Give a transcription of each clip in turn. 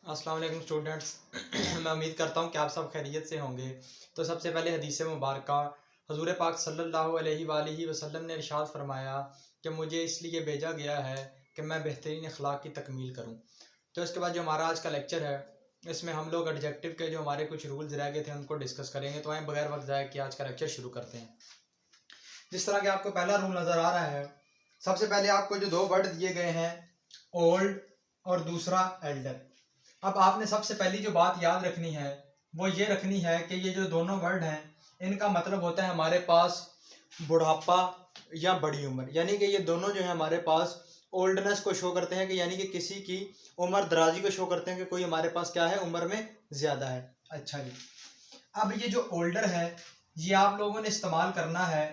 अस्सलाम वालेकुम स्टूडेंट्स। मैं उम्मीद करता हूँ कि आप सब खैरियत से होंगे। तो सबसे पहले हदीस मुबारक हजूर पाक सल्लल्लाहु अलैहि वसल्लम ने इरशाद फरमाया कि मुझे इसलिए भेजा गया है कि मैं बेहतरीन अखलाक की तकमील करूँ। तो इसके बाद जो हमारा आज का लेक्चर है इसमें हम लोग एडजेक्टिव के जो हमारे कुछ रूल्स रह गए थे उनको डिस्कस करेंगे। तो आए बगैर वक्त ज़ाया कि आज का लेक्चर शुरू करते हैं। जिस तरह के आपको पहला रूल नज़र आ रहा है, सबसे पहले आपको जो दो वर्ड दिए गए हैं ओल्ड और दूसरा एल्डर। अब आपने सबसे पहली जो बात याद रखनी है वो ये रखनी है कि ये जो दोनों वर्ड हैं इनका मतलब होता है हमारे पास बुढ़ापा या बड़ी उम्र, यानी कि ये दोनों जो है हमारे पास ओल्डनेस को शो करते हैं कि यानी कि किसी की उम्र दराजी को शो करते हैं कि कोई हमारे पास क्या है, उम्र में ज़्यादा है। अच्छा जी, अब ये जो ओल्डर है ये आप लोगों ने इस्तेमाल करना है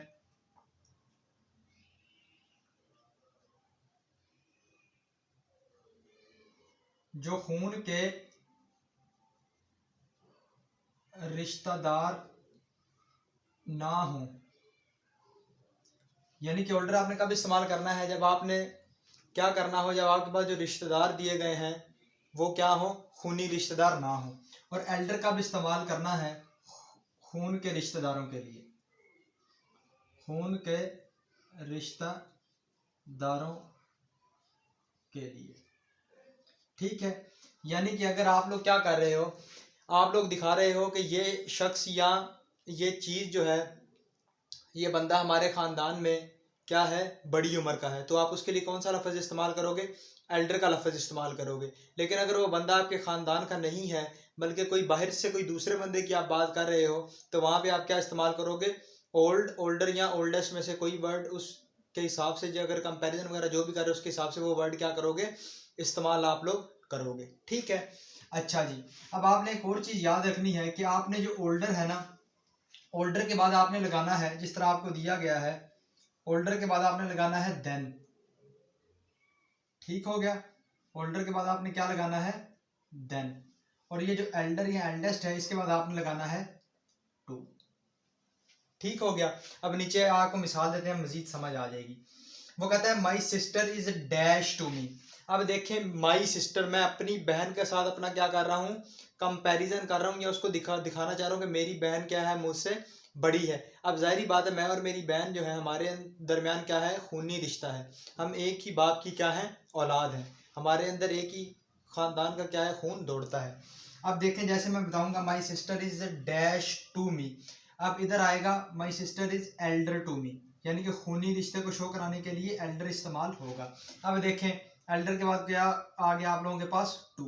जो खून के रिश्तेदार ना हो, यानी कि ओल्डर आपने कब इस्तेमाल करना है, जब आपने क्या करना हो, जब आपके पास जो रिश्तेदार दिए गए हैं वो क्या हो, खूनी रिश्तेदार ना हो। और एल्डर कब इस्तेमाल करना है, खून के रिश्तेदारों के लिए, खून के रिश्तेदारों के लिए। ठीक है, यानी कि अगर आप लोग क्या कर रहे हो, आप लोग दिखा रहे हो कि ये शख्स या ये चीज़ जो है, ये बंदा हमारे ख़ानदान में क्या है, बड़ी उम्र का है, तो आप उसके लिए कौन सा लफ्ज़ इस्तेमाल करोगे, एल्डर का लफ्ज़ इस्तेमाल करोगे। लेकिन अगर वो बंदा आपके ख़ानदान का नहीं है बल्कि कोई बाहर से कोई दूसरे बंदे की आप बात कर रहे हो तो वहाँ पे आप क्या इस्तेमाल करोगे, ओल्ड, ओल्डर या ओल्डेस्ट में से कोई वर्ड उसके हिसाब से, जो अगर कंपैरिजन वगैरह जो भी कर रहे हो उसके हिसाब से वो वर्ड क्या करोगे, इस्तेमाल आप लोग करोगे। ठीक है, अच्छा जी, अब आपने एक और चीज़ याद रखनी है कि आपने जो ओल्डर है ना, ओल्डर के बाद आपने लगाना है, जिस तरह आपको दिया गया है, ओल्डर के बाद आपने लगाना है देन। ठीक हो गया, ओल्डर के बाद आपने क्या लगाना है, देन। और ये जो एल्डर या एल्डेस्ट है इसके बाद आपने लगाना है टू। ठीक हो गया, अब नीचे आपको मिसाल देते हैं, मजीद समझ आ जाएगी। वो कहता है my sister is dash to me. अब देखें, माई सिस्टर, मैं अपनी बहन के साथ अपना क्या कर रहा हूँ, कंपैरिजन कर रहा हूँ या उसको दिखाना चाह रहा हूँ कि मेरी बहन क्या है, मुझसे बड़ी है। अब जाहिर बात है मैं और मेरी बहन जो है हमारे दरमियान क्या है, खूनी रिश्ता है, हम एक ही बाप की क्या है, औलाद है, हमारे अंदर एक ही खानदान का क्या है, खून दौड़ता है। अब देखें, जैसे मैं बताऊंगा my sister is dash to me, अब इधर आएगा my sister is elder to me, यानी कि खूनी रिश्ते को शो कराने के लिए एल्डर इस्तेमाल होगा। अब देखें, एल्डर के बाद क्या आ गया आप लोगों के पास, टू।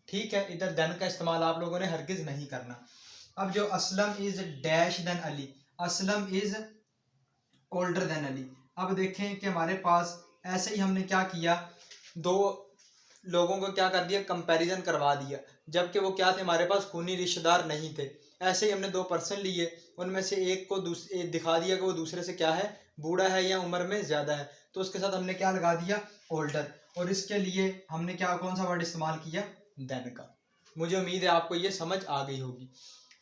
ठीक है, इधर देन का इस्तेमाल आप लोगों ने हरगिज नहीं करना। अब जो Aslam is dash than Ali, Aslam is older than Ali. अब देखें कि हमारे पास ऐसे ही हमने क्या किया, दो लोगों को क्या कर दिया, कंपैरिजन करवा दिया, जबकि वो क्या थे, हमारे पास खूनी रिश्तेदार नहीं थे। ऐसे ही हमने दो पर्सन लिए, उनमें से एक को दिखा दिया कि वो दूसरे से क्या है, बूढ़ा है या उम्र में ज़्यादा है, तो उसके साथ हमने क्या लगा दिया, ओल्डर। और इसके लिए हमने क्या, कौन सा वर्ड इस्तेमाल किया, देन का। मुझे उम्मीद है आपको ये समझ आ गई होगी।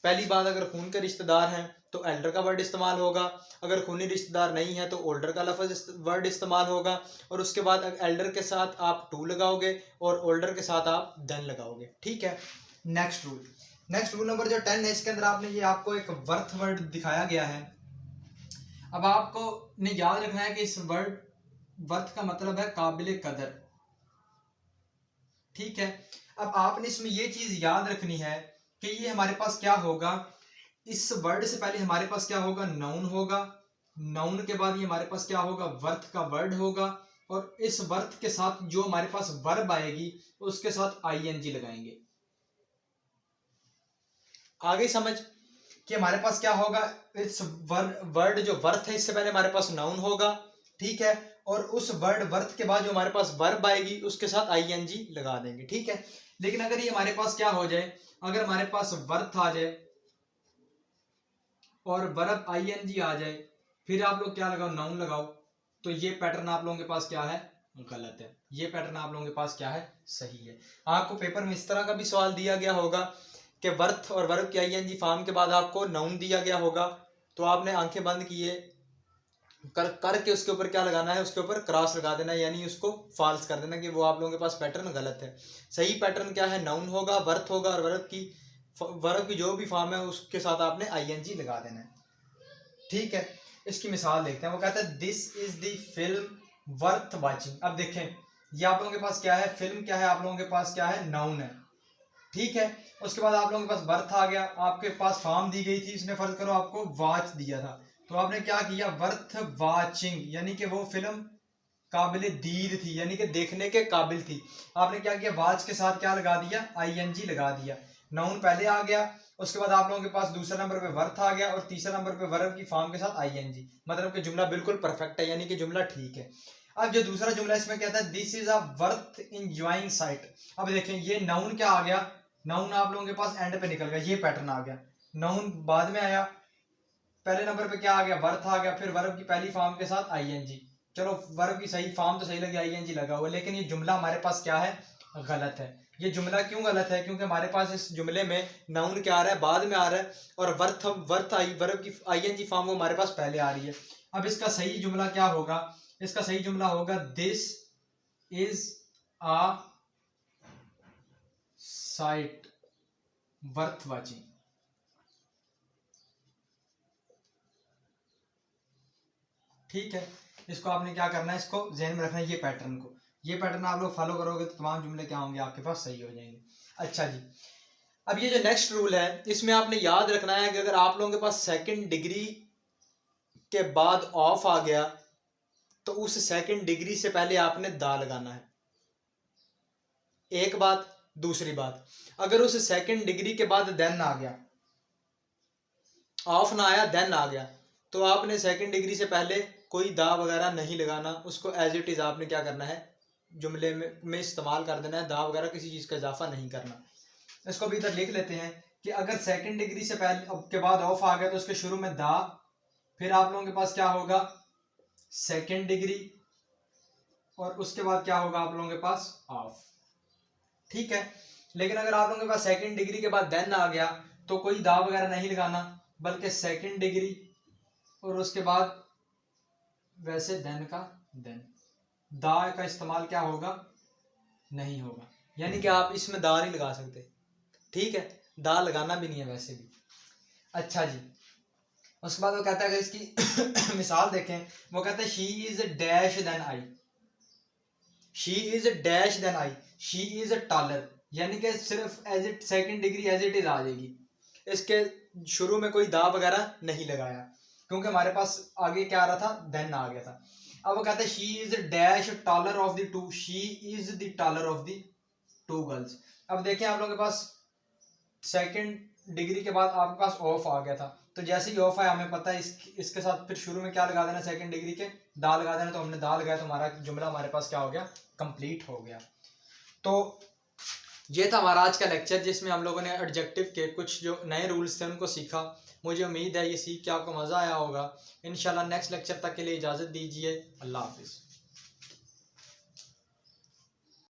पहली बात, अगर खून के रिश्तेदार हैं तो एल्डर का वर्ड इस्तेमाल होगा, अगर खूनी रिश्तेदार नहीं है तो ओल्डर का लफ्ज़ वर्ड इस्तेमाल होगा, और उसके बाद एल्डर के साथ आप टू लगाओगे और ओल्डर के साथ आप देन लगाओगे। ठीक है, next rule, next rule number जो 10 है, इसके अंदर आपने ये आपको एक वर्थ वर्ड दिखाया गया है। अब आपको ने याद रखना है कि इस वर्ड वर्थ का मतलब है काबिल कदर। ठीक है, अब आपने इसमें ये चीज याद रखनी है कि ये हमारे पास क्या होगा, इस वर्ड से पहले हमारे पास क्या होगा, नाउन होगा, नाउन के बाद ये हमारे पास क्या होगा, वर्थ का वर्ड होगा, और इस वर्थ के साथ जो हमारे पास वर्ब आएगी उसके साथ आईएनजी लगाएंगे। आगे समझ कि हमारे पास क्या होगा, इस वर्ड जो वर्थ है इससे पहले हमारे पास नाउन होगा, ठीक है, और उस वर्ड वर्थ के बाद जो हमारे पास वर्ब आएगी उसके साथ आईएनजी लगा देंगे। ठीक है, लेकिन अगर ये हमारे पास क्या हो जाए, अगर हमारे पास वर्थ आ जाए और वर्ब आईएनजी आ जाए, फिर आप लोग क्या लगाओ, नाउन लगाओ, तो ये पैटर्न आप लोगों के पास क्या है, गलत है। ये पैटर्न आप लोगों के पास क्या है, सही है। आपको पेपर में इस तरह का भी सवाल दिया गया होगा कि वर्थ और वर्ब की आईएनजी फॉर्म के बाद आपको नाउन दिया गया होगा, तो आपने आंखें बंद किए करके उसके ऊपर क्या लगाना है, उसके ऊपर क्रॉस लगा देना, यानी उसको फॉल्स कर देना कि वो आप लोगों के पास पैटर्न गलत है। सही पैटर्न क्या है, नाउन होगा, वर्थ होगा, और वर्ब की जो भी फॉर्म है उसके साथ आपने आईएनजी लगा देना है। ठीक है, इसकी मिसाल देखते हैं। वो कहता है this is the film worth watching. अब देखें ये आप लोगों के पास क्या है, फिल्म क्या है, आप लोगों के पास क्या है, नाउन है। ठीक है, उसके बाद आप लोगों के पास वर्थ आ गया, आपके पास फॉर्म दी गई थी, इसने फर्ज करो आपको वॉच दिया था, तो आपने क्या किया, वर्थ वाचिंग, यानी कि वो फिल्म काबिल दीद थी, यानी कि देखने के काबिल थी। आपने क्या किया, वॉच के साथ क्या लगा दिया, आईएनजी लगा दिया। नाउन पहले आ गया, उसके बाद आप लोगों के पास दूसरे नंबर पे वर्थ आ गया, और तीसरे नंबर पे वर्ब की फॉर्म के साथ आईएनजी, मतलब कि जुमला बिल्कुल परफेक्ट है, यानी कि जुमला ठीक है। अब जो दूसरा जुमला इसमें कहता है this is a worth enjoying site. अब देखें ये नाउन क्या आ गया, नाउन आप लोगों के पास एंड पे निकल गया, ये पैटर्न आ गया। नाउन बाद में आया, पहले नंबर पे क्या आ गया, वर्थ आ गया, फिर वर्ब की पहली फॉर्म के साथ आईएनजी। चलो वर्ब की सही फॉर्म तो सही लगी, आईएनजी लगा हुआ, लेकिन ये जुमला हमारे पास क्या है, गलत है। ये जुमला क्यों गलत है, क्योंकि हमारे पास इस जुमले में नाउन क्या आ रहा है, बाद में आ रहा है, और वर्थ आई वर्ब की आईएनजी फॉर्म वो हमारे पास पहले आ रही है। अब इसका सही जुमला क्या होगा, इसका सही जुमला होगा this is a site worth watching. ठीक है, इसको आपने क्या करना है, इसको ध्यान में रखना है, ये पैटर्न आप लोग फॉलो करोगे तो तमाम जुमले क्या होंगे, आपके पास सही हो जाएंगे। अच्छा जी, अब ये जो नेक्स्ट रूल है इसमें आपने याद रखना है कि अगर आप लोगों के पास सेकंड डिग्री के बाद ऑफ आ गया तो उस सेकंड डिग्री से पहले आपने दा लगाना है। एक बात, दूसरी बात, अगर उस सेकंड डिग्री के बाद देन आ गया, ऑफ ना आया देन आ गया, तो आपने सेकंड डिग्री से पहले कोई दा वगैरह नहीं लगाना, उसको एज इट इज आपने क्या करना है, जुमले में इस्तेमाल कर देना है, दा वगैरह किसी चीज का इजाफा नहीं करना। इसको भी इधर लिख लेते हैं कि अगर सेकंड डिग्री से पहले के बाद ऑफ आ गया तो उसके शुरू में दा, फिर आप लोगों के पास क्या होगा, सेकंड डिग्री, और उसके बाद क्या होगा आप लोगों के पास ऑफ। ठीक है, लेकिन अगर आप लोगों के पास सेकंड डिग्री के बाद देन आ गया तो कोई दा वगैरह नहीं लगाना, बल्कि सेकंड डिग्री और उसके बाद वैसे देन का देन, दा का इस्तेमाल क्या होगा, नहीं होगा, यानी कि आप इसमें दा नहीं लगा सकते। ठीक है, दा लगाना भी नहीं है वैसे भी। अच्छा जी, उसके बाद वो कहता है, इसकी मिसाल देखें, वो कहता है she is dash than I, she is dash than I, she is taller, यानी कि सिर्फ as it second degree as it is आ जाएगी, इसके शुरू में कोई दा वगैरह नहीं लगाया, क्योंकि हमारे पास आगे क्या आ रहा था, देन आ गया था। अब वो कहते हैं she is dash taller of the two, she is the taller of the two girls. अब देखें आप लोगों के पास सेकंड डिग्री के बाद आपके पास ऑफ आ गया था, तो जैसे ही ऑफ है हमें पता है इसके साथ फिर शुरू में क्या लगा देना, सेकंड डिग्री के दा लगा देना, तो हमने दा लगाया तो हमारा जुमला हमारे पास क्या हो गया, कंप्लीट हो गया। तो ये था हमारा आज का लेक्चर, जिसमें हम लोगों ने एडजेक्टिव के कुछ जो नए रूल्स थे उनको सीखा। मुझे उम्मीद है ये सीख के आपको मज़ा आया होगा। इंशाल्लाह नेक्स्ट लेक्चर तक के लिए इजाज़त दीजिए। अल्लाह हाफिज़।